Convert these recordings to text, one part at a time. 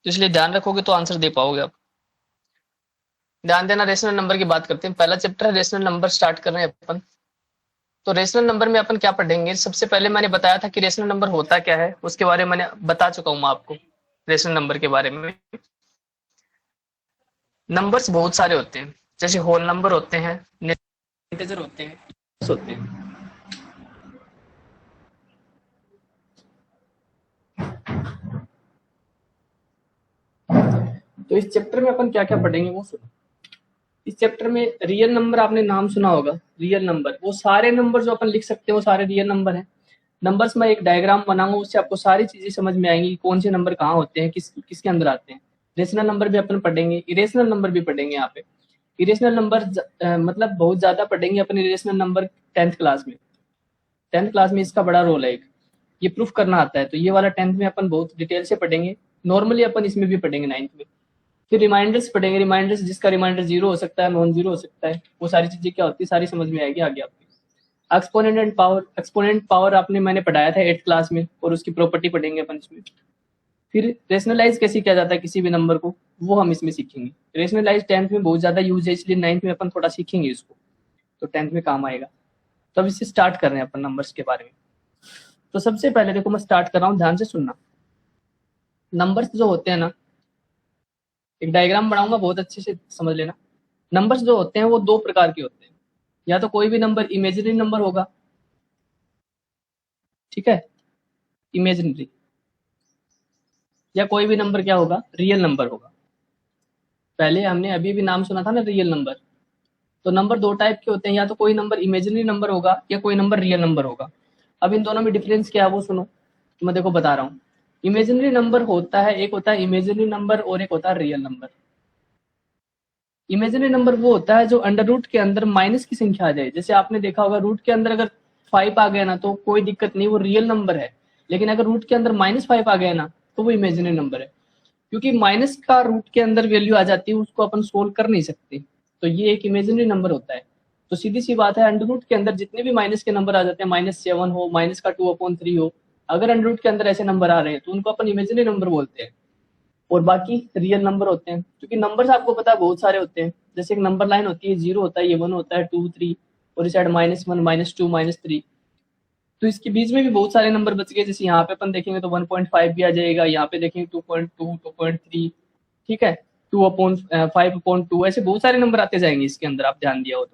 तो इसलिए ध्यान रखोगे तो आंसर दे पाओगे आप। ध्यान देना, रेशनल नंबर की बात करते हैं। पहला चैप्टर है रेशनल नंबर, स्टार्ट कर रहे हैं अपन। तो रेशनल नंबर में अपन क्या पढ़ेंगे, सबसे पहले मैंने बताया था कि रेशनल नंबर होता क्या है, उसके बारे में मैंने बता चुका हूँ मैं आपको रेशनल नंबर के बारे में। नंबर्स बहुत सारे होते हैं, जैसे होल नंबर होते हैं, इंटीजर होते हैं, होते हैं। तो इस चैप्टर में अपन क्या क्या पढ़ेंगे वो सुनो। इस चैप्टर में रियल नंबर, आपने नाम सुना होगा, रियल नंबर, वो सारे नंबर जो अपन लिख सकते हैं वो सारे रियल नंबर हैं। नंबर्स में एक डायग्राम बनाऊंगा, उससे आपको सारी चीजें समझ में आएंगी, कौन से नंबर कहाँ होते हैं, किसके अंदर आते हैं। रेशनल नंबर भी अपन पढ़ेंगे, इरेशनल नंबर भी पढ़ेंगे यहाँ पे। इरेशनल नंबर मतलब बहुत ज्यादा पढ़ेंगे अपन इरेशनल नंबर 10th क्लास में। 10th क्लास में इसका बड़ा रोल है एक, ये प्रूफ करना आता है, तो ये वाला 10th में अपन बहुत डिटेल से पढ़ेंगे। नॉर्मली अपन इसमें भी पढ़ेंगे 9th में। फिर रिमाइंडर्स पढ़ेंगे, रिमाइंडर्स जिसका रिमाइंडर जीरो हो सकता है, नॉन जीरो हो सकता है, वो सारी चीजें क्या होती है सारी समझ में आएगी आगे आपके। Exponent and power, exponent power आपने मैंने पढ़ाया था 8th क्लास में, और उसकी प्रॉपर्टी पढ़ेंगे अपन इसमें। फिर रेशनलाइज कैसे किया जाता है किसी भी नंबर को, वो हम इसमें सीखेंगे। रेशनलाइज 10th में बहुत ज्यादा यूज है, इसलिए 9th में अपन थोड़ा सीखेंगे इसको, तो 10th में काम आएगा। तो अब इससे स्टार्ट कर रहे हैं अपन नंबर्स के बारे में। तो सबसे पहले देखो मैं स्टार्ट कर रहा हूँ, ध्यान से सुनना। नंबर्स जो होते हैं ना, एक डायग्राम बनाऊंगा, बहुत अच्छे से समझ लेना। नंबर्स जो होते हैं वो दो प्रकार के होते हैं। या तो कोई भी नंबर इमेजिनरी नंबर होगा, ठीक है, इमेजिनरी। या कोई भी नंबर क्या होगा, रियल नंबर होगा। पहले हमने अभी भी नाम सुना था ना, रियल नंबर। तो नंबर दो टाइप के होते हैं, या तो कोई नंबर इमेजिनरी नंबर होगा या कोई नंबर रियल नंबर होगा। अब इन दोनों में डिफरेंस क्या है वो सुनो, तो मैं देखो बता रहा हूँ। इमेजिनरी नंबर होता है, एक होता है इमेजिनरी नंबर और एक होता है रियल नंबर। इमेजिनरी नंबर वो होता है जो अंडर रूट के अंदर माइनस की संख्या आ जाए। जैसे आपने देखा होगा, रूट के अंदर अगर 5 आ गया ना तो कोई दिक्कत नहीं, वो रियल नंबर है। लेकिन अगर रूट के अंदर -5 आ गया ना तो वो इमेजिनरी नंबर है। क्योंकि माइनस का रूट के अंदर वैल्यू आ जाती है, उसको अपन सोल्व कर नहीं सकते, तो ये एक इमेजिनरी नंबर होता है। तो सीधी सी बात है, अंडर रूट के अंदर जितने भी माइनस के नंबर आ जाते हैं, -7 हो, माइनस का 2/3 हो, अगर अंडर रूट के अंदर ऐसे नंबर आ रहे हैं तो उनको अपन इमेजिनरी नंबर बोलते हैं। और बाकी रियल नंबर होते हैं, क्योंकि नंबर्स आपको पता है बहुत सारे होते हैं। जैसे एक नंबर लाइन होती है, 0 होता है, ये 1 होता है, 2 3, और इस साइड -1 -2 -3। तो इसके बीच में भी बहुत सारे नंबर बच गए। जैसे यहाँ पे अपन देखेंगे तो 1.5 भी आ जाएगा, यहाँ पे देखेंगे 2.2 2.3, ठीक है, 2/5/2, ऐसे बहुत सारे नंबर आते जाएंगे इसके अंदर, आप ध्यान दिया हो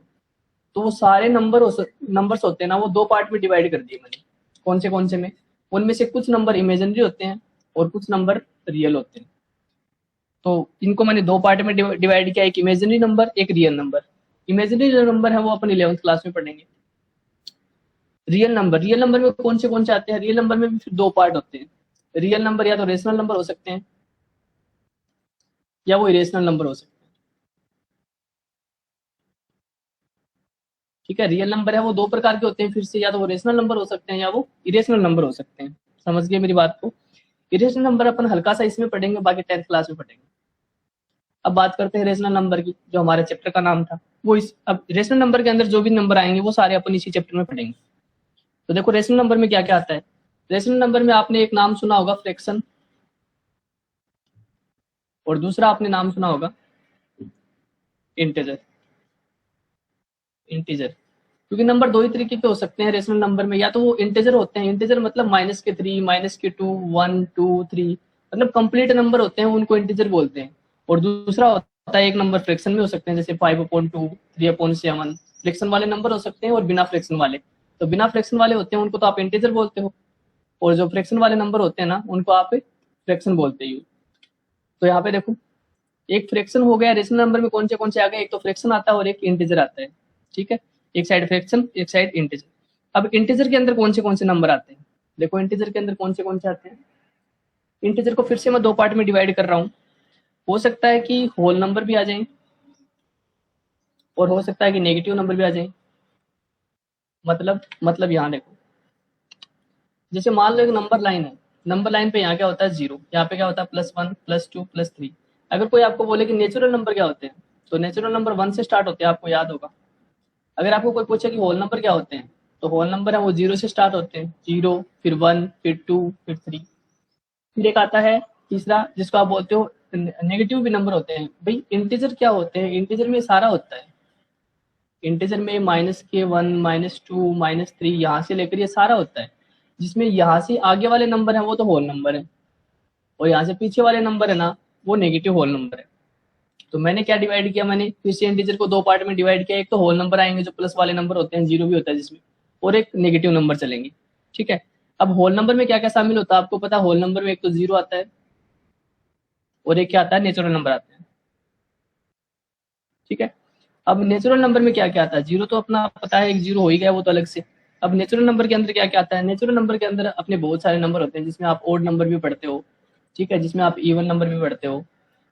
तो वो सारे नंबर्स होते हैं ना, वो दो पार्ट में डिवाइड कर दिए मैंने। कौन से में, उनमें से कुछ नंबर इमेजिनरी होते हैं और कुछ नंबर रियल होते हैं। तो इनको मैंने दो पार्ट में डिवाइड किया, एक इमेजिनरी नंबर, एक रियल नंबर। इमेजिनरी जो नंबर है वो अपन 11th क्लास में पढ़ेंगे। रियल नंबर में कौन से आते हैं, रियल नंबर में भी फिर दो पार्ट होते हैं। रियल नंबर या तो रेशनल नंबर हो सकते हैं या वो इरेशनल नंबर हो सकते हैं, ठीक है। रियल नंबर है वो दो प्रकार के होते हैं फिर से, या तो वो रेशनल नंबर हो सकते हैं या वो इरेशनल नंबर हो सकते हैं। समझ गए मेरी बात को। इरेशनल नंबर अपन हल्का सा इसमें पढ़ेंगे, बाकी 10th क्लास में पढ़ेंगे। अब बात करते हैं रेशनल नंबर की, जो हमारे चैप्टर का नाम था वो इस। अब रेशनल नंबर के अंदर जो भी नंबर आएंगे वो सारे अपन इसी चैप्टर में पढ़ेंगे। तो देखो रेशनल नंबर में क्या क्या आता है। रेशनल नंबर में आपने एक नाम सुना होगा, फ्रैक्शन, और दूसरा आपने नाम सुना होगा इंटीजर। इंटीजर, क्योंकि नंबर दो ही तरीके के हो सकते हैं रेशनल नंबर में, या तो वो इंटीजर होते हैं, इंटीजर मतलब -3 -2 1 2 3, मतलब कंप्लीट नंबर होते हैं, उनको इंटीजर बोलते हैं। और दूसरा होता है एक नंबर फ्रैक्शन में हो सकते हैं, जैसे 5/2 3/7, फ्रैक्शन वाले नंबर हो सकते हैं और बिना फ्रैक्शन वाले। तो बिना फ्रैक्शन वाले होते हैं उनको तो आप इंटीजर बोलते हो, और जो फ्रैक्शन वाले नंबर होते हैं ना उनको आप फ्रैक्शन बोलते हो। तो यहाँ पे देखो, एक फ्रैक्शन हो गया रेशनल नंबर में, कौन से आ गए, एक तो फ्रैक्शन आता है और एक इंटीजर आता है, ठीक है। एक साइड फ्रैक्शन, एक साइड इंटीजर। अब इंटीजर के अंदर कौन से नंबर आते हैं, देखो इंटीजर के अंदर कौन से आते हैं। इंटीजर को फिर से मैं दो पार्ट में डिवाइड कर रहा हूँ। हो सकता है कि होल नंबर भी आ जाए, और हो सकता है कि नेगेटिव नंबर भी आ जाए। मतलब यहाँ देखो, जैसे मान लो एक नंबर लाइन है, नंबर लाइन पे यहाँ क्या होता है, 0, यहाँ पे क्या होता है, +1 +2 +3। अगर कोई आपको बोले कि नेचुरल नंबर क्या होते हैं, तो नेचुरल नंबर 1 से स्टार्ट होते हैं, आपको याद होगा। अगर आपको कोई पूछे कि होल नंबर क्या होते हैं, तो होल नंबर है वो 0 से स्टार्ट होते हैं, 0 फिर 1 फिर 2 फिर 3। फिर एक आता है तीसरा जिसको आप बोलते हो नेगेटिव भी नंबर होते हैं। भाई इंटीजर क्या होते हैं, इंटीजर में सारा होता है। इंटीजर में -k1 -2 -3 यहाँ से लेकर ये सारा होता है। जिसमें यहाँ से आगे वाले नंबर है वो तो होल नंबर है, और यहाँ से पीछे वाले नंबर है ना वो नेगेटिव होल नंबर है। तो मैंने क्या डिवाइड किया, मैंने फिर से इंटीजर को दो पार्ट में डिवाइड किया। एक तो होल नंबर आएंगे जो प्लस वाले नंबर होते हैं, जीरो भी होता है जिसमें, और एक नेगेटिव नंबर चलेंगे। ठीक है, अब होल नंबर में क्या क्या शामिल होता है आपको पता है। होल नंबर में एक तो जीरो आता है, और एक क्या आता है, नेचुरल नंबर आता है। ठीक है, अब नेचुरल नंबर में क्या क्या आता है, जीरो तो अपना पता है, एक जीरो हो ही गया वो तो अलग से। अब नेचुरल नंबर के अंदर क्या क्या आता है, नेचुरल नंबर के अंदर अपने बहुत सारे नंबर होते हैं, जिसमें आप ओड नंबर भी पढ़ते हो। ठीक है, जिसमें आप इवन नंबर भी पढ़ते हो,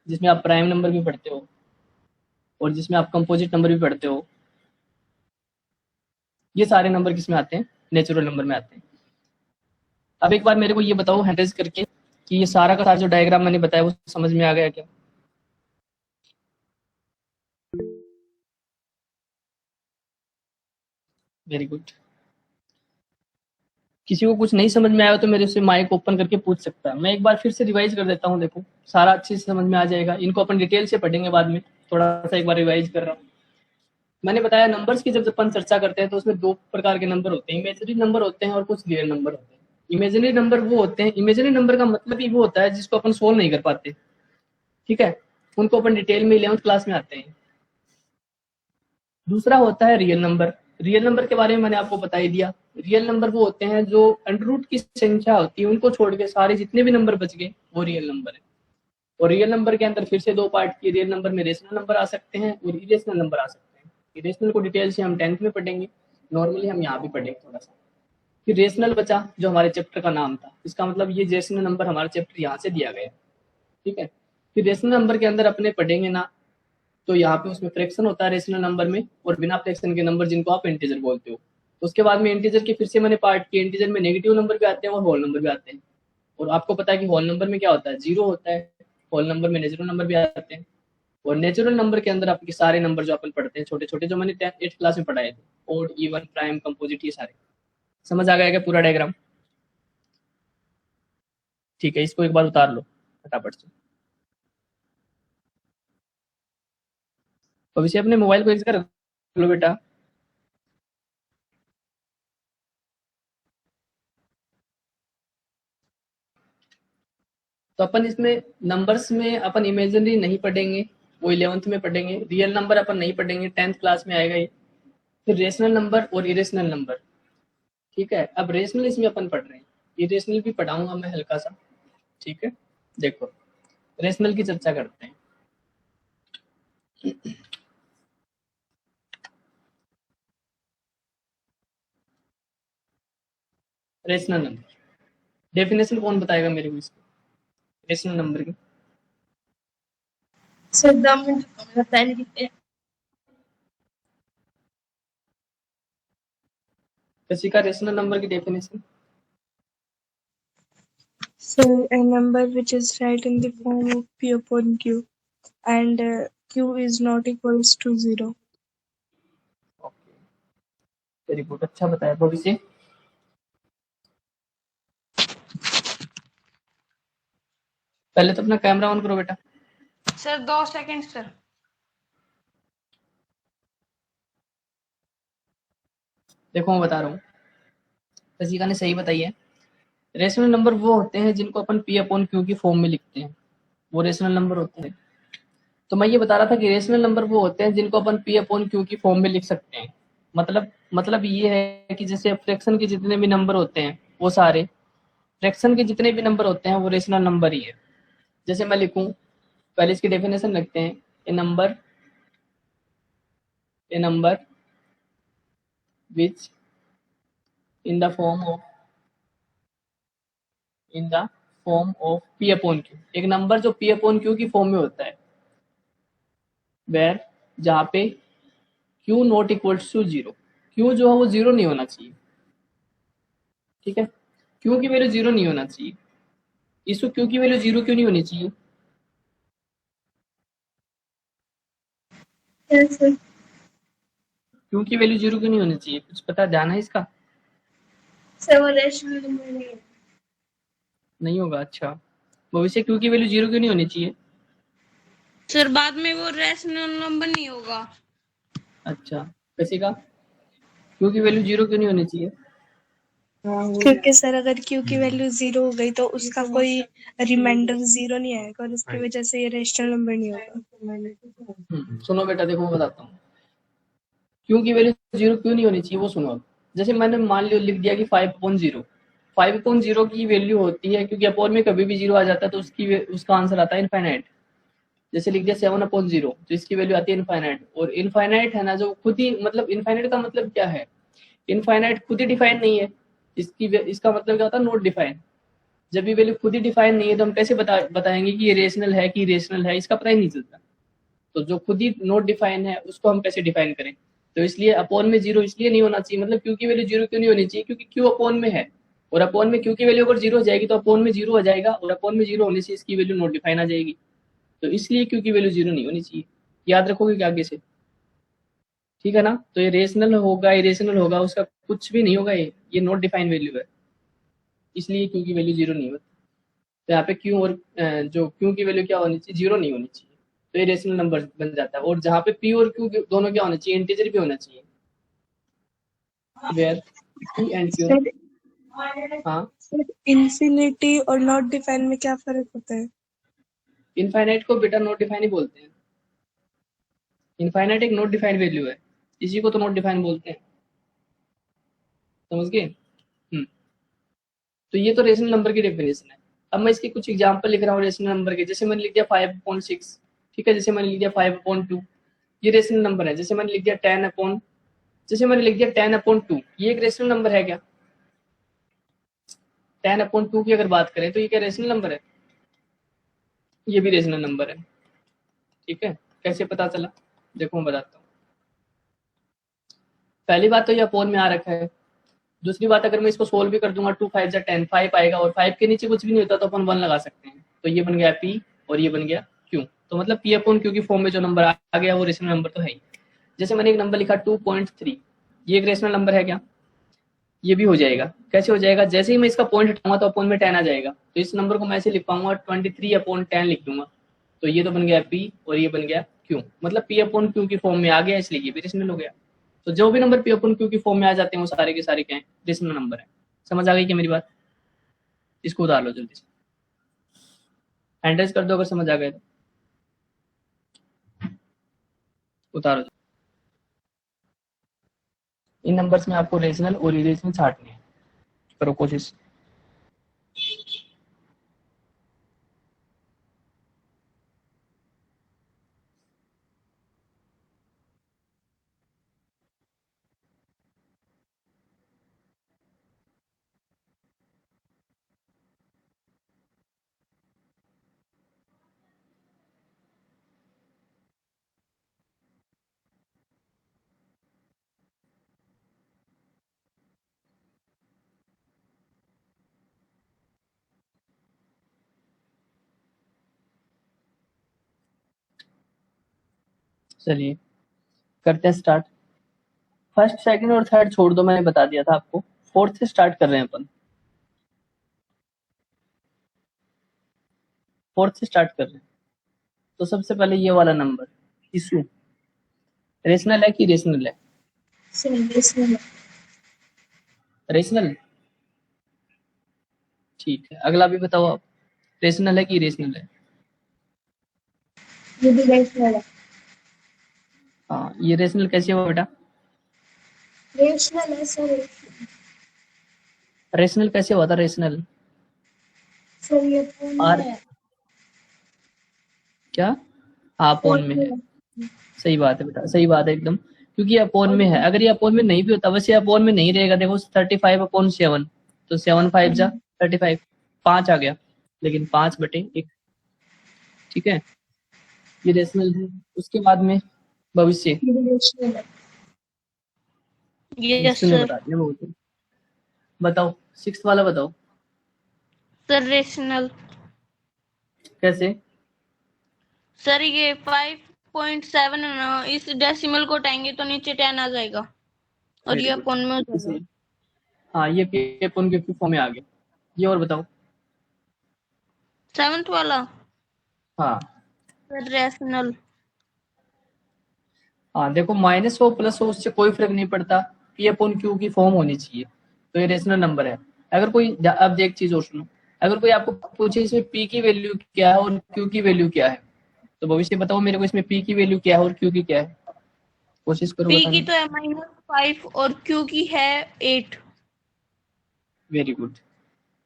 जिसमें आप प्राइम नंबर भी पढ़ते हो, और जिसमें आप कंपोजिट नंबर भी पढ़ते हो। ये सारे नंबर किसमें आते हैं, नेचुरल नंबर में आते हैं। अब एक बार मेरे को ये बताओ हैंडल्स करके कि ये सारा का सारा जो डायग्राम मैंने बताया वो समझ में आ गया क्या। Very good. किसी को कुछ नहीं समझ में आया तो मेरे से माइक ओपन करके पूछ सकता है। मैं एक बार फिर से रिवाइज कर देता हूँ, देखो सारा अच्छे से समझ में आ जाएगा। इनको अपन डिटेल से पढ़ेंगे बाद में, थोड़ा सा एक बार रिवाइज कर रहा हूँ। मैंने बताया नंबर्स की जब अपन चर्चा करते हैं तो उसमें दो प्रकार के नंबर होते हैं, इमेजिनरी नंबर होते हैं और कुछ रियल नंबर होते हैं। इमेजिनरी नंबर वो होते हैं, इमेजिनरी नंबर का मतलब ही वो होता है जिसको अपन सोल्व नहीं कर पाते। ठीक है, उनको अपन डिटेल में 11th क्लास में आते हैं। दूसरा होता है रियल नंबर। रियल नंबर के बारे में मैंने आपको बता ही दिया। रियल नंबर वो होते हैं जो अंडर रूट की संख्या होती है उनको छोड़ के सारे जितने भी नंबर बच गए वो रियल नंबर है। और रियल नंबर के अंदर फिर से दो पार्ट की, रियल नंबर में रेशनल नंबर आ सकते हैं और इरेशनल नंबर आ सकते हैं। इरेशनल को डिटेल से हम 10th में पढ़ेंगे, नॉर्मली हम यहाँ भी पढ़ेंगे थोड़ा सा। फिर रेशनल बचा जो हमारे चैप्टर का नाम था, इसका मतलब ये रेशनल नंबर हमारा चैप्टर यहाँ से दिया गया। ठीक है, फिर रेशनल नंबर के अंदर अपने पढ़ेंगे ना, तो यहाँ पे उसमें फ्रैक्शन होता है रेशनल नंबर में, और बिना फ्रैक्शन के नंबर जिनको आप इंटीजर बोलते हो। तो उसके बाद में इंटीजर के फिर से मैंने पार्ट किए, इंटीजर में नेगेटिव नंबर भी आते हैं और होल नंबर भी आते हैं। और आपको पता है कि होल नंबर में क्या होता है, जीरो होता है। होल नंबर में नेचुरल नंबर भी आते हैं, और नेचुरल नंबर के अंदर आपके सारे नंबर जो अपन पढ़ते हैं छोटे छोटे, जो मैंने 8th क्लास में पढ़ाए थे, ओड इवन प्राइम कंपोजिट, ये सारे। समझ आ गया क्या पूरा डायग्राम। ठीक है, इसको एक बार उतार लो फटाफट से। अभिषेक अपने मोबाइल को एक जगह रख लो बेटा। तो अपन इसमें नंबर्स में अपन इमेजिनरी नहीं पढ़ेंगे, वो 11th में पढ़ेंगे। रियल नंबर अपन नहीं पढ़ेंगे, 10th क्लास में आएगा ये। फिर रेशनल नंबर और इरेशनल नंबर। ठीक है, अब रेशनल इसमें अपन पढ़ रहे हैं, इरेशनल भी पढ़ाऊंगा मैं हल्का सा। ठीक है, देखो रेशनल की चर्चा करते हैं। रेशनल नंबर डेफिनेशन कौन बताएगा मेरे को इसकी, रेशनल नंबर की। सर 2 मिनट मेरा पेन कितने। किसी का रेशनल नंबर की definition. So a number which is right in the form of P upon Q and Q is not equals to 0. Okay, very good, अच्छा बताया भविष्य। पहले तो अपना कैमरा ऑन करो बेटा। Sir 2 second sir. देखो मैं बता रहा हूँ, रसिका ने सही बताई है। रेशनल नंबर वो होते हैं जिनको अपन पी अपॉन क्यू की फॉर्म में लिखते हैं, वो रेशनल नंबर होते हैं। तो मैं ये बता रहा था कि रेशनल नंबर वो होते हैं जिनको अपन पी अपॉन क्यू की फॉर्म में लिख सकते हैं। मतलब ये है कि जैसे फ्रैक्शन के जितने भी नंबर होते हैं वो सारे, फ्रैक्शन के जितने भी नंबर होते हैं वो रेशनल नंबर ही है। जैसे मैं लिखूं, पहले इसकी डेफिनेशन रखते हैं। A number which in the form of P upon Q, एक नंबर जो पी अपॉन क्यू की फॉर्म में होता है, वेर जहाँ पे Q not equals to zero, Q जो है वो जीरो नहीं होना चाहिए। ठीक है, क्यू की वैल्यू जीरो नहीं होना चाहिए। इसको क्यू की वैल्यू जीरो क्यों नहीं होनी चाहिए, Yes, sir. क्यू की वैल्यू जीरो क्यों नहीं होनी चाहिए, कुछ पता ध्यान है इसका। सर वो रेशनल नंबर नहीं है। नहीं होगा, अच्छा भविष्य क्यू की वैल्यू 0 क्यों नहीं होनी चाहिए? सर बाद में वो रैशनल नंबर नहीं होगा। अच्छा, कैसे का? क्यू की वैल्यू 0 क्यों नहीं होनी चाहिए? क्योंकि सर अगर क्यू की वैल्यू 0 हो गई तो उसका कोई रिमाइंडर 0 नहीं आएगा और उसकी वजह से ये रेशनल नंबर नहीं होगा। सुनो बेटा, देखो मैं बताता हूँ क्यू की वैल्यू 0 क्यों नहीं होनी चाहिए, वो सुनो अब। जैसे मैंने मान लिया लिख दिया कि 5/0, 5/0 की वैल्यू होती है क्योंकि अपोन में कभी भी 0 आ जाता है तो उसका आंसर आता है इनफाइनाइट। जैसे लिख दिया 7/0, तो इसकी वैल्यू आती है इनफाइनाइट। और इनफाइनाइट है ना, जो खुद ही मतलब इनफाइनाइट का मतलब क्या है? इनफाइनाइट खुद ही डिफाइन नहीं है। इसका मतलब क्या होता है? Not define. जब ये वैल्यू खुद ही डिफाइन नहीं है तो हम कैसे बताएंगे कि ये रेशनल है कि रेशनल है, इसका पता ही नहीं चलता। तो जो खुद ही नॉट डिफाइन है उसको हम कैसे डिफाइन करें? तो इसलिए अपोन में 0 इसलिए नहीं होना चाहिए, मतलब क्यू की वैल्यू 0 क्यों नहीं होनी चाहिए? क्योंकि क्यू अपोन में है और अपोन में क्यू की वैल्यू अगर 0 हो जाएगी तो अपोन में 0 हो जाएगा और अपोन में 0 होने से इसकी वैल्यू नॉट डिफाइन आ जाएगी। तो इसलिए क्यू की वैल्यू 0 नहीं होनी चाहिए। याद रखोगे क्या आगे से? ठीक है ना? तो ये रेशनल होगा इरेशनल होगा उसका कुछ भी नहीं होगा, ये नॉट डिफाइन वैल्यू है, इसलिए क्यू की वैल्यू 0 नहीं होती। तो यहाँ पे क्यू और जो क्यू की वैल्यू क्या होनी चाहिए? 0 नहीं होनी चाहिए। तो ये रेशनल नंबर बन जाता है। और जहाँ पे पी और क्यू दोनों क्या होना चाहिए? इंटीजर भी होना चाहिए। Where P and Q. Sir हाँ, सर इन्फिनिटी और नॉट डिफाइन में क्या फर्क होता है? इनफाइनाइट को बेटा नॉट डिफाइन ही बोलते हैं। इनफाइनाइट एक नॉट डिफाइंड वैल्यू है, इसी को तो नॉट डिफाइन बोलते हैं। समझ गए? तो ये तो रेशनल नंबर की डेफिनेशन है। अब मैं इसकी कुछ एग्जांपल लिख रहा हूँ रेशनल नंबर के। जैसे मैंने लिख दिया 5/6, ठीक है। जैसे मैंने लिख दिया 5/2, ये रेशनल नंबर है। जैसे मैंने लिख दिया 10/2, ये एक रेशनल नंबर है क्या? 10/2 की अगर बात करें तो ये क्या रेशनल नंबर है? ये भी रेशनल नंबर है। ठीक है, कैसे पता चला? देखो मैं बताता हूँ। पहली बात तो ये अपोन में आ रखा है। दूसरी बात, अगर मैं इसको सोल्व भी कर दूंगा 2 5 जा 10, 5 आएगा और 5 के नीचे कुछ भी नहीं होता तो अपन 1 लगा सकते हैं। तो ये बन गया पी और ये बन गया क्यू। तो मतलब पी अपॉन क्यू की फॉर्म में जो नंबर आ गया वो रेशनल नंबर तो है ही। जैसे मैंने एक नंबर लिखा 2.3, ये एक रेशनल नंबर है क्या? ये भी हो जाएगा। कैसे हो जाएगा? जैसे ही मैं इसका पॉइंट हटाऊंगा तो अपॉन में 10 आ जाएगा। तो इस नंबर को मैं ऐसे लिख पाऊंगा 23/10 लिख दूंगा। तो ये तो बन गया पी और ये बन गया क्यू। मतलब पी अपॉन क्यू की फॉर्म में आ गया, इसलिए ये भी रेशनल हो गया। तो जो भी नंबर पी अपॉन क्यू की फॉर्म में आ जाते हैं वो सारे के सारे क्या है? रेशनल नंबर है। समझ आ गई क्या मेरी बात? इसको उतार लो जल्दी से, हैंडल्स कर दो अगर समझ आ गए तो। उतारो। इन नंबर्स में आपको रेशनल और इरेशनल छांटने हैं, करो कोशिश। चलिए करते हैं स्टार्ट। फर्स्ट सेकंड और थर्ड छोड़ दो, मैंने बता दिया था आपको। फोर्थ से स्टार्ट कर रहे हैं अपन। फोर्थ से स्टार्ट कर रहे हैं। तो सबसे पहले ये वाला नंबर इशू रेशनल है कि रेशनल है? रेशनल। ठीक है, अगला भी बताओ आप, रेशनल है कि इरेशनल है? ये भी रेशनल है। हाँ, ये रेशनल कैसे हुआ बेटा? रेशनल है सर। रेशनल कैसे हुआ था? रेशनल सर ये पूर्ण आर है। क्या? हाँ, अपोन में है। सही बात है बेटा, सही बात है एकदम, क्योंकि ये अपोन में है। अगर ये अपोन में नहीं भी होता, वैसे अपोन में नहीं रहेगा। देखो 35/7, तो 7 5 जा 35, 5 आ गया, लेकिन 5/1। ठीक है, ये रेशनल है। उसके बाद में भविष्य, यस जिसने सर। बता दिया वो तो। बताओ सिक्स वाला बताओ सर रेशनल। कैसे? सर ये 5.7 है ना, इस डेसिमल को हटाएंगे तो नीचे 10 आ जाएगा और ये वेरी गुड, अपन में हो बिल्कुल जाएगा। सही। हाँ, ये अपोन के फॉर्म में आ गया। ये और बताओ। 7th वाला हाँ रेशनल। हाँ, देखो माइनस हो प्लस हो उससे कोई फर्क नहीं पड़ता, पी अपॉन क्यू की फॉर्म होनी चाहिए, तो ये रेशनल नंबर है। अगर कोई, अब एक चीज और सुनो, अगर कोई आपको पूछे इसमें पी की वैल्यू क्या है और क्यू की वैल्यू क्या है, तो भविष्य बताओ मेरे को इसमें पी की वैल्यू क्या है और क्यू की क्या है, कोशिश करो पी की बताना। तो है -5 और क्यू की है 8। Very good.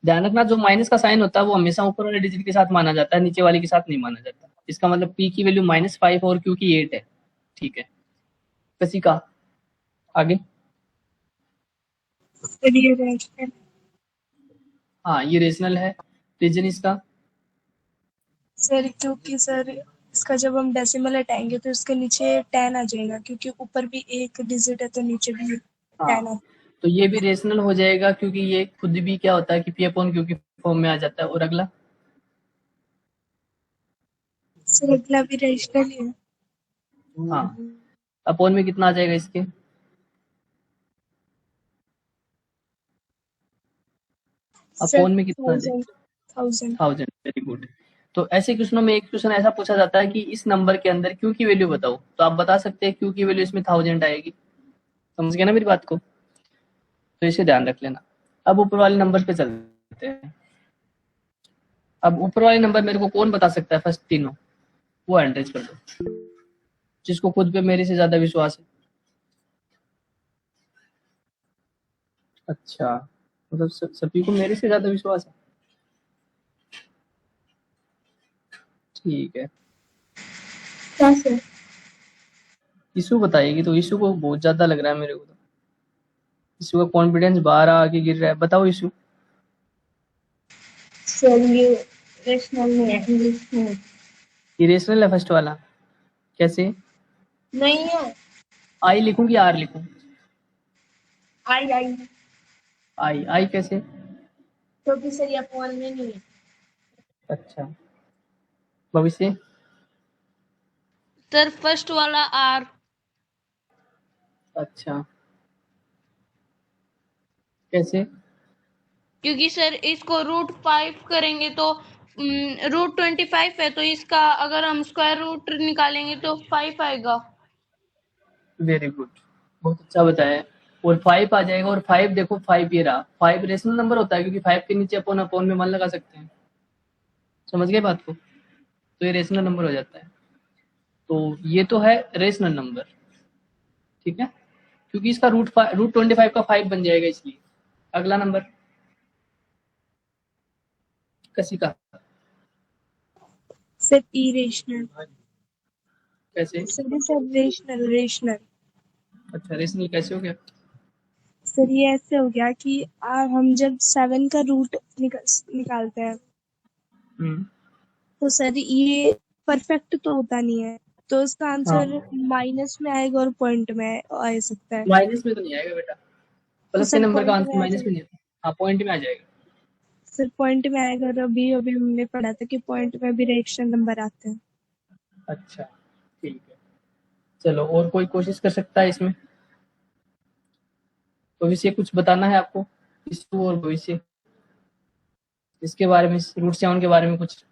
ध्यान रखना, जो माइनस का साइन होता है वो हमेशा ऊपर वाले डिजिट के साथ माना जाता है, नीचे वाले के साथ नहीं माना जाता। इसका मतलब पी की वैल्यू -5 और क्यू की 8 है। ठीक है, किसी का आगे। सर ये रेशनल। हाँ, ये रेशनल है। रीजन इसका, सर क्योंकि सर इसका जब हम डेसिमल हटाएंगे तो इसके नीचे 10 आ जाएगा, क्योंकि ऊपर भी एक डिजिट है तो नीचे भी 10 हाँ आ। तो ये भी रेशनल हो जाएगा, क्योंकि ये खुद भी क्या होता है कि पी अपॉन क्यू की फॉर्म में आ जाता है। और अगला, सर अगला भी रेशनल ही है। हाँ, अपॉन में कितना आ जाएगा इसके, सर अपॉन में कितना आ जाएगा, 1000। 1000। Very good. तो ऐसे क्वेश्चनों में एक क्वेश्चन ऐसा पूछा जाता है कि इस नंबर के अंदर क्यू की वैल्यू बताओ, तो आप बता सकते हैं क्यू की वैल्यू इसमें 1000 आएगी। समझ गए ना मेरी बात को, तो इसे ध्यान रख लेना। अब ऊपर वाले नंबर पे चलते हैं। अब ऊपर वाले नंबर मेरे को कौन बता सकता है फर्स्ट तीनों, वो एंट्रीज कर दो, जिसको खुद पे मेरे से ज्यादा विश्वास है। अच्छा, मतलब सभी को मेरे से ज्यादा विश्वास है। ठीक है, क्या सर? ईशु बताएगी, तो ईशु को बहुत ज्यादा लग रहा है मेरे को, तो ईशु का कॉन्फिडेंस बाहर आके गिर रहा है। बताओ ईशु। सर ये रेशनल नहीं है, इंग्लिश में इरेशनल है फर्स्ट वाला, कैसे? नहीं है। आई लिखूं कि आर लिखूं? आई आई आई, आई कैसे? क्योंकि सर ये फोन में नहीं है। अच्छा, भविष्य। सर फर्स्ट वाला आर। अच्छा, कैसे? क्योंकि सर इसको √5 करेंगे तो √25 है, तो इसका अगर हम स्क्वायर रूट निकालेंगे तो 5 आएगा। वेरी गुड, बहुत अच्छा बताया। और 5 आ जाएगा, और 5 देखो 5 ये रहा, 5 रेशनल नंबर होता है, क्योंकि 5 के नीचे अपॉन अपॉन में 1 लगा सकते हैं। समझ गए बात को, तो ये रेशनल नंबर हो जाता है। तो ये तो है रेशनल नंबर, ठीक है, क्योंकि इसका √25 का 5 बन जाएगा इसलिए। अगला नंबर किसी का, सर इरेशनल। कैसे? Sir rational rational. अच्छा, रेशनल कैसे हो गया? सर ये ऐसे हो गया कि हम जब 7 का रूट निकालते हैं हम्म, तो सर ये परफेक्ट तो होता नहीं है, तो इसका आंसर हाँ, माइनस में आएगा और पॉइंट में आ सकता है। माइनस में तो नहीं आएगा बेटा, तो प्लस के सर नंबर का पॉइंट आंसर में आ माइनस में जाएगा। नहीं आता। हाँ, पॉइंट में आ जाएगा। सर पॉइंट में आएगा, और अभी अभी हमने पढ़ा था कि पॉइंट में भी रिएक्शन नंबर आते हैं। अच्छा, ठीक है, चलो और कोई कोशिश कर सकता है इसमें? भविष्य कुछ बताना है आपको, ईशु और भविष्य, इसके बारे में, √7 के बारे में कुछ?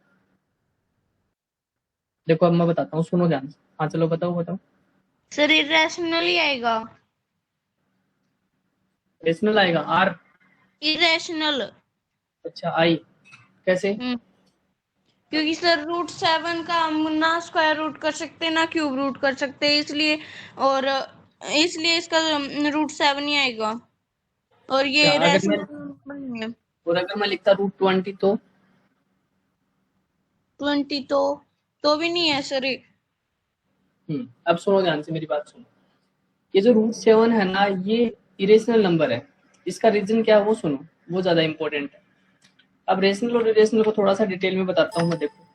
देखो अब मैं बताता हूँ, सुनो ध्यान से। हाँ चलो, बताओ बताओ। सर इरेशनल ही आएगा। रेशनल आएगा, आर? इरेशनल। अच्छा, आई कैसे? क्योंकि सर √7 का हम ना स्क्वायर रूट कर सकते ना क्यूब रूट कर सकते, इसलिए और इसलिए इसका √7 ही आएगा। और अच्छा, ये अगर मैं, रेशनल नहीं है। और अगर मैं लिखता √20 तो? 20 तो भी नहीं है सर। अब सुनो ध्यान से, मेरी बात सुनो। ये जो √7 है ना, ये इरेशनल नंबर है। इसका रीजन क्या है वो सुनो, वो ज्यादा इंपॉर्टेंट है। अब रेशनल और इरेशनल को थोड़ा सा डिटेल में बताता हूँ मैं। देखो,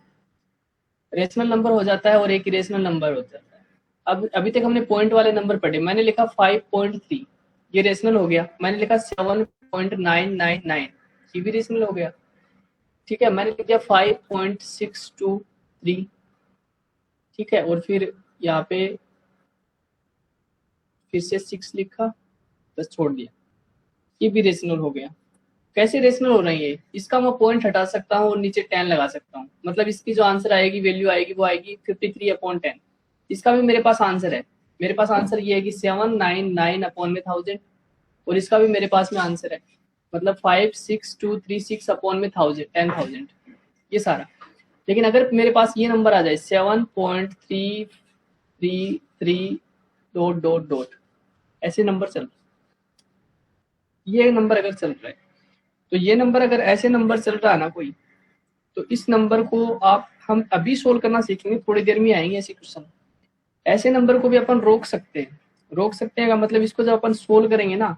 रेशनल नंबर हो जाता है और एक इरेशनल नंबर हो जाता है। अब अभी तक हमने पॉइंट वाले नंबर पढ़े। मैंने लिखा 5.3, ये रेशनल हो गया। मैंने लिखा 7.999, ये भी रेशनल हो गया। ठीक है, मैंने लिख दिया 5.623, ठीक है, और फिर यहाँ पे फिर से 6 लिखा, बस छोड़ दिया, ये भी रेशनल हो गया। कैसे रेशनल हो रही है, इसका मैं पॉइंट हटा सकता हूँ और नीचे 10 लगा सकता हूँ, मतलब इसकी जो आंसर आएगी, वैल्यू आएगी, वो आएगी 53/10। इसका भी मेरे पास आंसर है, मेरे पास आंसर ये है कि 799/1000, और इसका भी मेरे पास में आंसर है, मतलब 56236/1000, ये सारा। लेकिन अगर मेरे पास ये नंबर आ जाए 7.333 ... ऐसे नंबर चल, ये नंबर अगर चल रहा है, तो ये नंबर अगर ऐसे नंबर चल रहा है ना कोई, तो इस नंबर को हम अभी सोल्व करना सीखेंगे, थोड़ी देर में आएंगे ऐसे क्वेश्चन। ऐसे नंबर को भी अपन रोक सकते हैं, रोक सकते हैं का मतलब इसको जब अपन सोल्व करेंगे ना,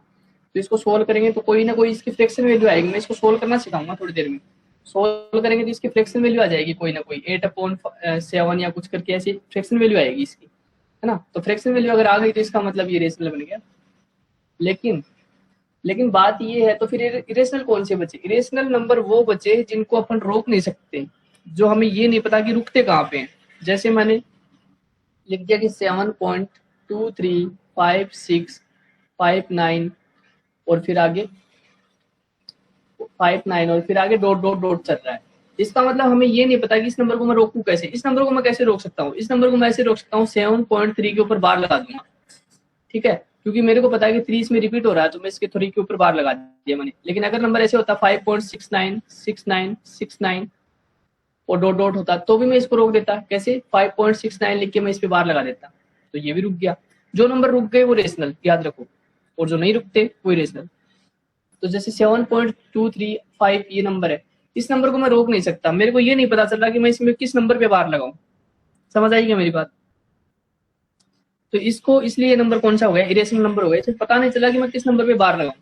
तो इसको सोल्व करेंगे तो कोई ना कोई इसकी फ्रैक्शन वैल्यू आएगी। मैं इसको सोल्व करना सिखाऊंगा थोड़ी देर में। सोल्व करेंगे तो इसकी फ्रैक्शन वैल्यू आ जाएगी, कोई ना कोई 8/7 या कुछ करके ऐसी फ्रैक्शन वैल्यू आएगी इसकी, है ना। तो फ्रैक्शन वैल्यू अगर आ गई तो इसका मतलब ये रेशनल बन गया। लेकिन बात ये है, तो फिर इरेशनल कौन से बचे? इरेशनल नंबर वो बचे जिनको अपन रोक नहीं सकते, जो हमें ये नहीं पता कि रुकते कहाँ पे हैं। जैसे मैंने लिख दिया कि 7.235659 और फिर आगे 59 और फिर आगे ... चल रहा है। इसका मतलब हमें ये नहीं पता कि इस नंबर को मैं रोकूं कैसे। इस नंबर को मैं कैसे रोक सकता हूँ? इस नंबर को मैं ऐसे रोक सकता हूँ, 7.3 के ऊपर बार लगा दूंगा, ठीक है, क्योंकि मेरे को पता है कि 3 इसमें रिपीट हो रहा है, तो मैं इसके 3 के ऊपर बार लगा दिया मैंने। लेकिन अगर नंबर ऐसे होता 5.696969 और ... होता, तो भी मैं इसको रोक देता। कैसे? 5.69 लिख के मैं इस पे बार लगा देता, तो ये भी रुक गया। जो नंबर रुक गए वो रेशनल, याद रखो, और जो नहीं रुकते वो रेशनल। तो जैसे 7.235 ये नंबर है, इस नंबर को मैं रोक नहीं सकता। मेरे को ये नहीं पता चल रहा कि मैं इसमें किस नंबर पे बार लगाऊं। समझ आई क्या मेरी बात? तो इसको, इसलिए ये नंबर कौन सा हो गया? इरेशनल नंबर हो गया। तो पता नहीं चला कि मैं किस नंबर पे बार लगाऊं।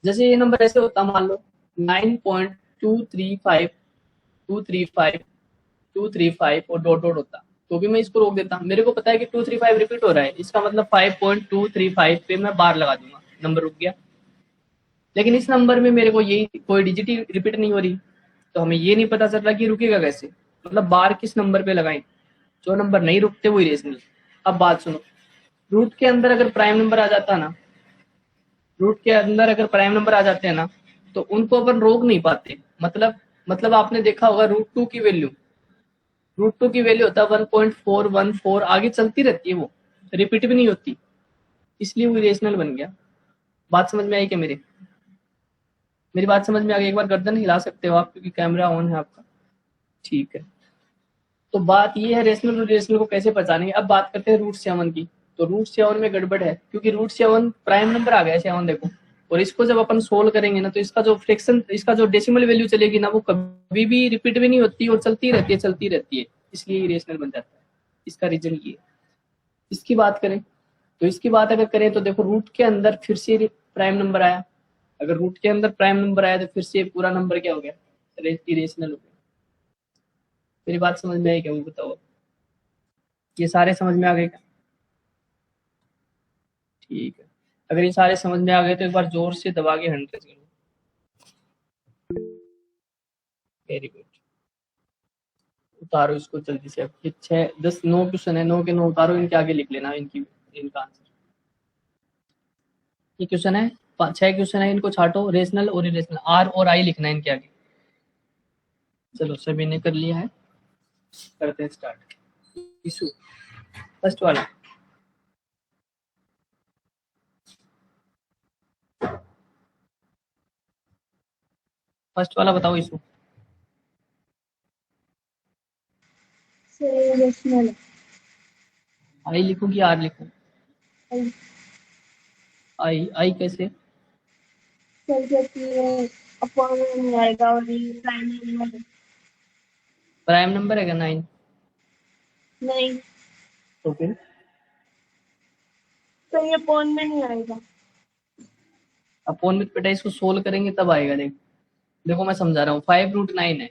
जैसे ये नंबर ऐसे होता, मान लो 9.235 और ... होता, तो भी मैं इसको रोक देता। मेरे को पता है कि 235 रिपीट हो रहा है, इसका मतलब 5.235 पे मैं बार लगा दूंगा, नंबर रुक गया। लेकिन इस नंबर में मेरे को यही कोई डिजिट ही रिपीट नहीं हो रही, तो हमें ये नहीं पता चल रहा कि रुकेगा कैसे, मतलब बार किस नंबर पे लगाएं। जो नंबर नहीं रुकते वो इरेशनल। अब बात सुनो, रूट के अंदर अगर प्राइम नंबर आ जाता ना, रूट के अंदर अगर प्राइम नंबर आ जाते हैं ना, तो उनको अपन रोक नहीं पाते। मतलब आपने देखा होगा √2 की वैल्यू, √2 की वैल्यू होता है 1.414, आगे चलती रहती है, वो रिपीट भी नहीं होती, इसलिए वो इरेशनल बन गया। बात समझ में आई क्या मेरी बात समझ में आ गई? एक बार गर्दन हिला सकते हो आप, क्योंकि कैमरा ऑन है आपका, ठीक है। तो बात ये है रेशनल और इरेशनल को कैसे पहचानेंगे। अब बात करते हैं √7 की। तो √7 में गड़बड़ है, क्योंकि √7 प्राइम नंबर आ गया 7, देखो, और इसको जब अपन सोल्व करेंगे ना, तो इसका जो फ्रैक्शन, इसका जो डेसिमल वैल्यू चलेगी ना, वो कभी भी रिपीट भी नहीं होती और चलती रहती है, इसलिए इरेशनल बन जाता है। इसका रीजन ये। इसकी बात करें, तो इसकी बात अगर करें तो देखो, रूट के अंदर फिर से प्राइम नंबर आया। अगर रूट के अंदर प्राइम नंबर आया तो फिर से पूरा नंबर क्या हो गया? इरेशनल हो गया। मेरी बात समझ में आई क्या? वो बताओ, ये सारे समझ में आ गए क्या? ठीक है, अगर ये सारे समझ में आ गए तो एक बार जोर से दबा के 100 करो। वेरी गुड, उतारो इसको जल्दी से। अब 6 10 9 क्वेश्चन है, 9 के 9 उतारो, इनके आगे लिख लेना इनका आंसर। ये क्वेश्चन है 6 क्वेश्चन है, इनको छाटो, रेशनल और इरेशनल, R और I लिखना है इनके आगे। चलो, सभी ने कर लिया है, करते हैं स्टार्ट। इशू फर्स्ट वाला, बताओ इशू। रेशनल I लिखूं कि R लिखूं? I कैसे? अपॉन आएगा और ये प्राइम नंबर प्राइम नंबर है क्या 9? नहीं, तो फिर तो ये अपॉन में नहीं आएगा। अपॉन में बेटा इसको सोल्व करेंगे तब आएगा। देखो मैं समझा रहा हूँ, 5√9 है।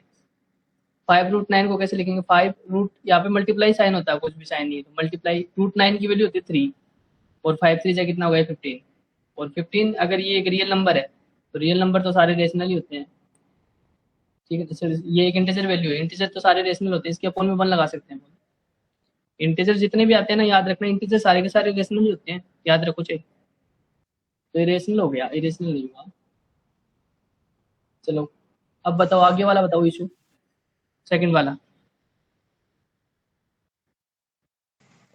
5√9 को कैसे लिखेंगे? 5 रूट, यहाँ पे मल्टीप्लाई साइन होता है, कुछ भी साइन नहीं है, तो मल्टीप्लाई √9 की वैल्यू होती है 3, और 5 3 जा कितना हो गया 15, और 15 अगर ये एक रियल नंबर है, तो रियल नंबर तो सारे रेशनल ही होते हैं, ठीक है। तो ये एक इंटीजर वैल्यू है, इंटीजर तो सारे रेशनल होते हैं, इसके अपॉन में 1 लगा सकते हैं। इंटीजर जितने भी आते हैं ना, याद रखना, इंटीजर सारे के सारे रेशनल ही होते हैं, याद रखो चाहिए। तो इरेशनल हो गया, इरेशनल नहीं हुआ। चलो अब बताओ, आगे वाला बताओ इशू, सेकंड वाला।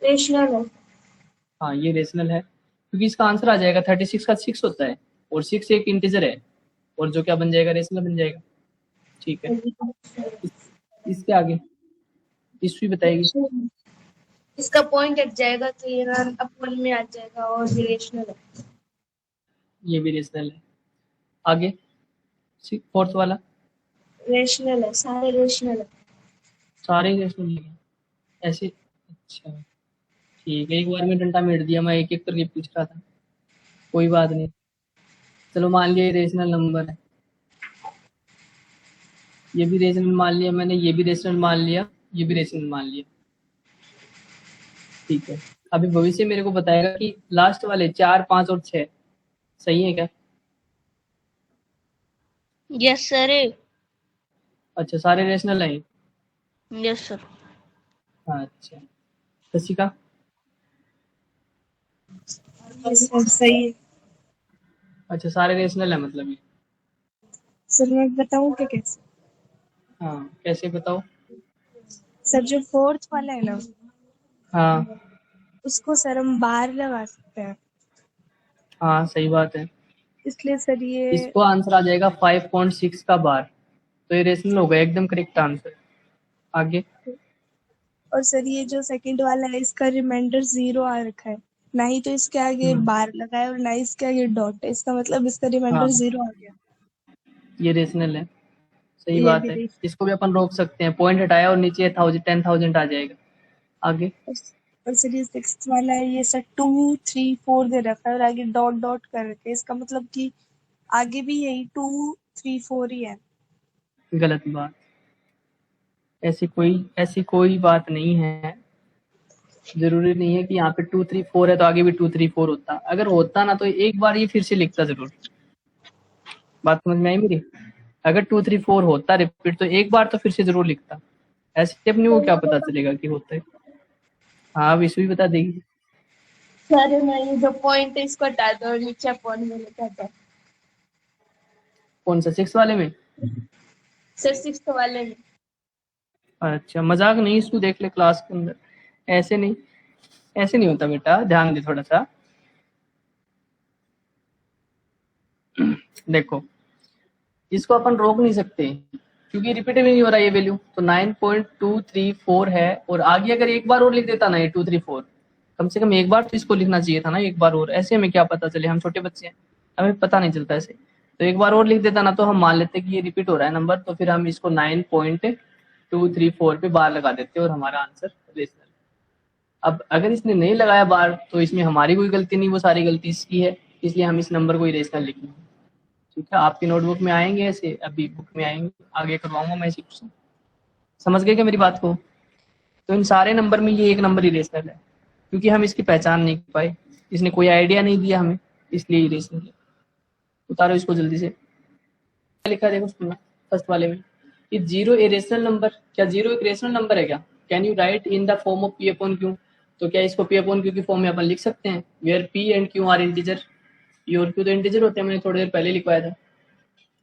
रेशनल है। हाँ ये रेशनल है, क्योंकि इसका आंसर आ जाएगा 36 का 6 होता है, और 6 एक इंटीजर है, और जो क्या बन जाएगा, रेशनल बन जाएगा। ठीक है, इस, इसके आगे हिस्ट्री बताएगी। इसका पॉइंट हट जाएगा तो ये अपन में आ जाएगा, और ये रेशनल है। ये भी रेशनल है। आगे फोर्थ वाला। रेशनल है, सारे रेशनल है। सारे रेशनल है ऐसे। अच्छा ठीक है, एक बार में डंडा मेट दिया, मैं एक एक करके पूछ रहा था, कोई बात नहीं। चलो मान लिया ये रेशनल नंबर है, ये भी रेशनल मान लिया मैंने, ये भी रेशनल मान लिया, ये भी रेशनल मान लिया। ठीक है, अभी भविष्य मेरे को बताएगा कि लास्ट वाले 4, 5 और 6 सही है क्या। Yes sir. अच्छा सारे रेशनल हैं। Yes sir. अच्छा शशिका। सही है। अच्छा सारे रेशनल है मतलब ये। सर मैं बताऊं क्या कैसे? हाँ कैसे बताओ। सर जो फोर्थ वाला है ना, हाँ उसको सर हम बाहर लगा सकते हैं, हाँ सही बात है, इसलिए सर ये। इसको आंसर आ जाएगा 5.6 का बार, तो ये रेशनल होगा, एकदम करेक्ट आंसर। आगे। और सर ये जो सेकंड वाला है, इसका रिमाइंडर 0 आ रखा है, ना ही तो इसके आगे बार लगा है और ना ही इसके आगे डॉट है, इसका मतलब इसका रिमाइंडर हाँ 0 आ गया। ये रेशनल है, सही ये बात भी है। देख। इसको भी अपन रोक सकते हैं, पॉइंट हटाया और नीचे 10,000 आ जाएगा। आगे। और सर ये सिक्स्थ वाला है, ये सर 2, 3, 4 दे रखा है और आगे डॉट डॉट कर रखे, इसका मतलब कि आगे भी यही 2, 3, 4 ही है। गलत बात, ऐसी कोई बात नहीं है। जरूरी नहीं है कि यहाँ पे 2, 3, 4 है तो आगे भी 2, 3, 4 होता, अगर होता ना तो एक बार ये फिर से लिखता जरूर। बात समझ में आई मेरी। अगर 2, 3, 4 होता रिपीट तो एक बार तो फिर से जरूर लिखता, ऐसे अपने को क्या पता चलेगा कि होता है। हाँ अब इसको भी बता देगी। सर मैं ये जो पॉइंट है इसको हटा दो और नीचे पॉइंट में लिखा था। कौन सा 6 वाले में। सर सिक्स्थ वाले में। अच्छा मजाक नहीं, इसको देख ले क्लास के अंदर, ऐसे नहीं, ऐसे नहीं होता बेटा, ध्यान दे थोड़ा सा। देखो इसको अपन रोक नहीं सकते क्योंकि रिपीट भी नहीं हो रहा ये वैल्यू, तो 9.234 है, और आगे अगर एक बार और लिख देता ना ये 234, कम से कम एक बार तो इसको लिखना चाहिए था ना, एक बार और, ऐसे हमें क्या पता चले, हम छोटे बच्चे हैं, हमें पता नहीं चलता ऐसे, तो एक बार और लिख देता ना तो हम मान लेते कि ये रिपीट हो रहा है नंबर, तो फिर हम इसको 9.234 पे बार लगा देते और हमारा आंसर रेशनल। अब अगर इसने नहीं लगाया बार तो इसमें हमारी कोई गलती नहीं, वो सारी गलती इसकी है, इसलिए हम इस नंबर को इरेशनल लिखेंगे। ठीक है, आपकी नोटबुक में आएंगे ऐसे, अभी बुक में आएंगे, आगे करवाऊंगा मैं इसी क्वेश्चन। समझ गए क्या मेरी बात को। तो इन सारे नंबर में ये एक नंबर इरेशनल है, क्योंकि हम इसकी पहचान नहीं कर पाए, इसने कोई आइडिया नहीं दिया हमें, इसलिए इरेशनल है। उतारो इसको जल्दी से। क्या लिखा है देखो सुनना, फर्स्ट वाले में, is zero a rational number, क्या जीरो एक रेशनल नंबर है क्या, can you write in the form of P upon Q, तो क्या इसको पी अपॉन क्यू की फॉर्म में अपन लिख सकते हैं, where P and Q are integer, P और क्यू तो इंटीजर होते हैं, मैंने थोड़ी देर पहले लिखवाया था,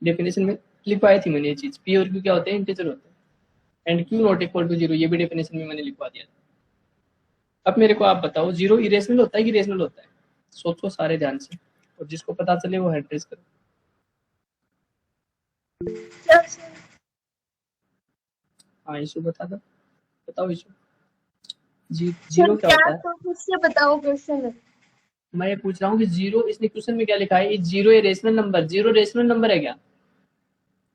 डेफिनेशन में लिखवाई थी मैंने ये चीज, पी और क्यू क्या होते हैं, इंटीजर होते हैं, and Q not equal to zero, ये भी डेफिनेशन में मैंने लिखवा दिया था। अब मेरे को आप बताओ, जीरो इरेशनल होता है कि रेशनल होता है, सोचो सारे ध्यान से, और जिसको पता चले वो हैंड रेज करो। हाँ इशू बता दो, बताओ इशू। जीरो सर क्या क्या होता है। तो मुझसे बताओ क्वेश्चन। मैं ये पूछ रहा हूँ कि जीरो, इसने क्वेश्चन में क्या लिखा है, zero a rational number, zero rational number है क्या,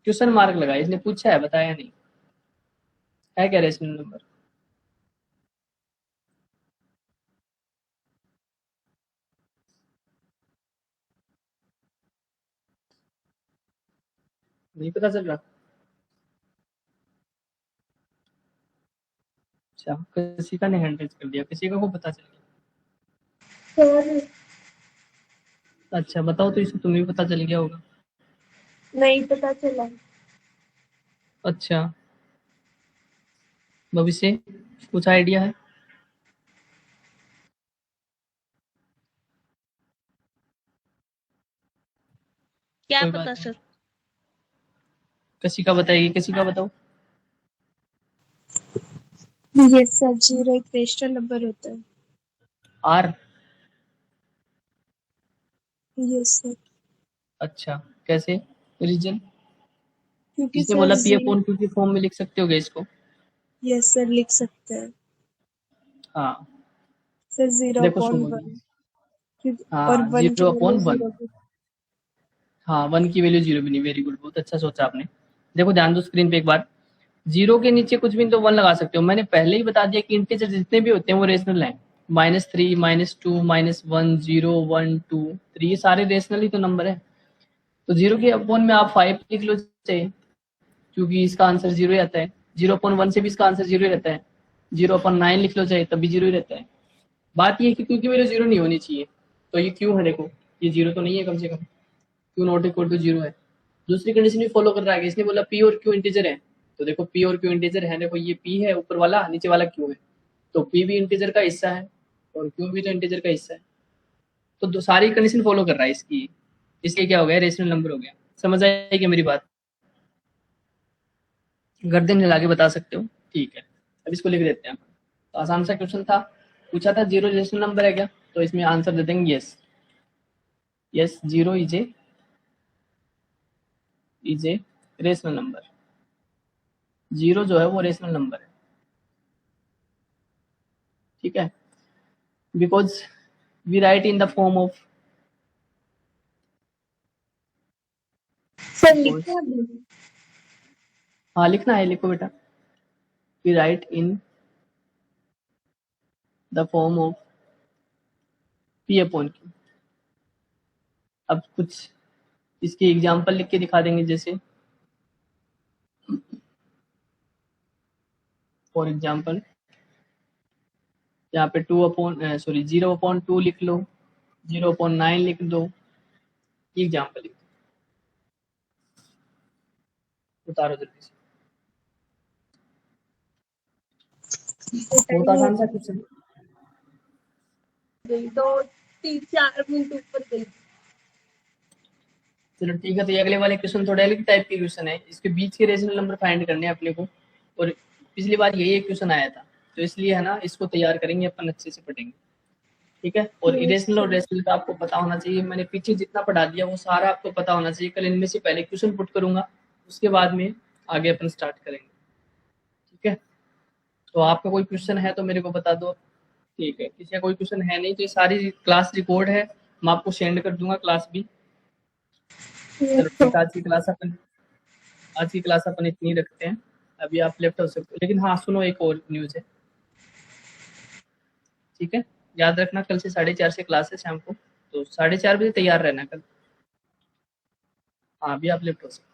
क्वेश्चन मार्क लगा, इसने पूछा है बताया नहीं, है क्या रेशनल नंबर। नहीं पता चल रहा। अच्छा किसी का ने हैंड रेज कर दिया, किसी का को पता चल गया। अच्छा बताओ तो, इसे तुम्हें भी पता चल गया होगा। नहीं पता चला। अच्छा भविष्य कुछ आइडिया है। क्या कोई पता बात नहीं, सर। किसी का बताइए, किसी का बताओ। यस सर, 0 एक रेशनल नंबर होता है। आर। यस सर, अच्छा, कैसे, रीजन? क्योंकि इसने सर बोला पी जीरो। अपॉन क्यू की फॉर्म में लिख सकते होगे इसको। यस सर, लिख सकते हैं हाँ सर, 0 देखो अपॉन सुनो ये। 1। क्योंकि और हाँ 1 की 0 वैल्यू अपॉन 1। 0 की। हाँ 1 की वैल्यू 0 भी नहीं, वेरी गुड, बहुत अच्छा सोचा आपने। देखो ध्यान दो स्क्रीन पे एक बार, 0 के नीचे कुछ भी तो 1 लगा सकते हो। मैंने पहले ही बता दिया कि इंटीजर जितने भी होते हैं वो रेशनल हैं। -3, -2, -1, 0, 1, 2, 3 ये सारे रेशनल ही तो नंबर है। तो 0 के अपॉन में आप 5 लिख लो चाहिए, क्योंकि इसका आंसर 0 ही आता है। 0 अपॉन 1 से भी इसका आंसर 0 ही रहता है। 0 अपॉन 9 लिख लो चाहे, तब भी 0 ही रहता है। बात ये है कि क्योंकि मेरे 0 नहीं होनी चाहिए, तो ये क्यों है, देखो ये 0 तो नहीं है कम से कम, क्यू नॉट इक्वल टू 0 है। दूसरी कंडीशन भी फॉलो कर रहा है, इसने बोला पी और क्यू इंटीजर है, तो देखो पी और क्यू इंटीजर है, देखो ये पी है ऊपर वाला, नीचे वाला क्यू है, तो पी भी इंटीजर का हिस्सा है और क्यू भी तो इंटीजर का हिस्सा है। तो सारी कंडीशन फॉलो कर रहा है इसकी, इसलिए क्या हो गया, रेशनल नंबर हो गया। समझ आई क्या मेरी बात? गर्दन हिला के बता सकते हो, ठीक है। अब इसको लिख देते हैं। तो आसान सा क्वेश्चन था, पूछा था 0 रेशनल नंबर है क्या, तो इसमें आंसर दे देंगे yes. Yes 0 is a rational number. 0 जो है वो रेशनल नंबर है, ठीक है, because we write in the form of, sir because, लिखा है। हाँ लिखना है, लिखो बेटा। We write in the form of P upon Q. अब कुछ इसके एग्जाम्पल लिख के दिखा देंगे, जैसे फॉर एग्जाम्पल यहाँ पे 0/2 लिख लो, 0/9 लिख दो, एग्जाम्पल लिख दो, उतारो जल्दी से। बहुत आसान सा क्वेश्चन। गई तो 3-4 मिनट ऊपर गई। चलो ठीक है, तो ये अगले वाले क्वेश्चन थोड़े अलग टाइप के क्वेश्चन है, इसके बीच के रेशनल नंबर फाइंड करने हैं अपने को, और पिछली बार यही एक क्वेश्चन आया था, तो इसलिए है ना, इसको तैयार करेंगे अपन, अच्छे से पढ़ेंगे, ठीक है। और इरेशनल और रेशनल का आपको पता होना चाहिए, मैंने पीछे जितना पढ़ा दिया वो सारा आपको पता होना चाहिए। कल इनमें से पहले क्वेश्चन पुट करूंगा, उसके बाद में आगे अपन स्टार्ट करेंगे, ठीक है। तो आपका कोई क्वेश्चन है तो मेरे को बता दो, ठीक है। किसी का कोई क्वेश्चन है नहीं तो ये सारी क्लास रिकॉर्ड है, मैं आपको सेंड कर दूंगा क्लास भी। चलो ठीक है, आज की क्लास अपन इतनी रखते हैं, अभी आप लेफ्ट हो सकते हो। लेकिन हाँ सुनो, एक और न्यूज़ है, ठीक है, याद रखना कल से 4:30 से क्लास है शाम को, तो 4:30 बजे तैयार रहना कल। हाँ अभी आप लेफ्ट हो सकते हो।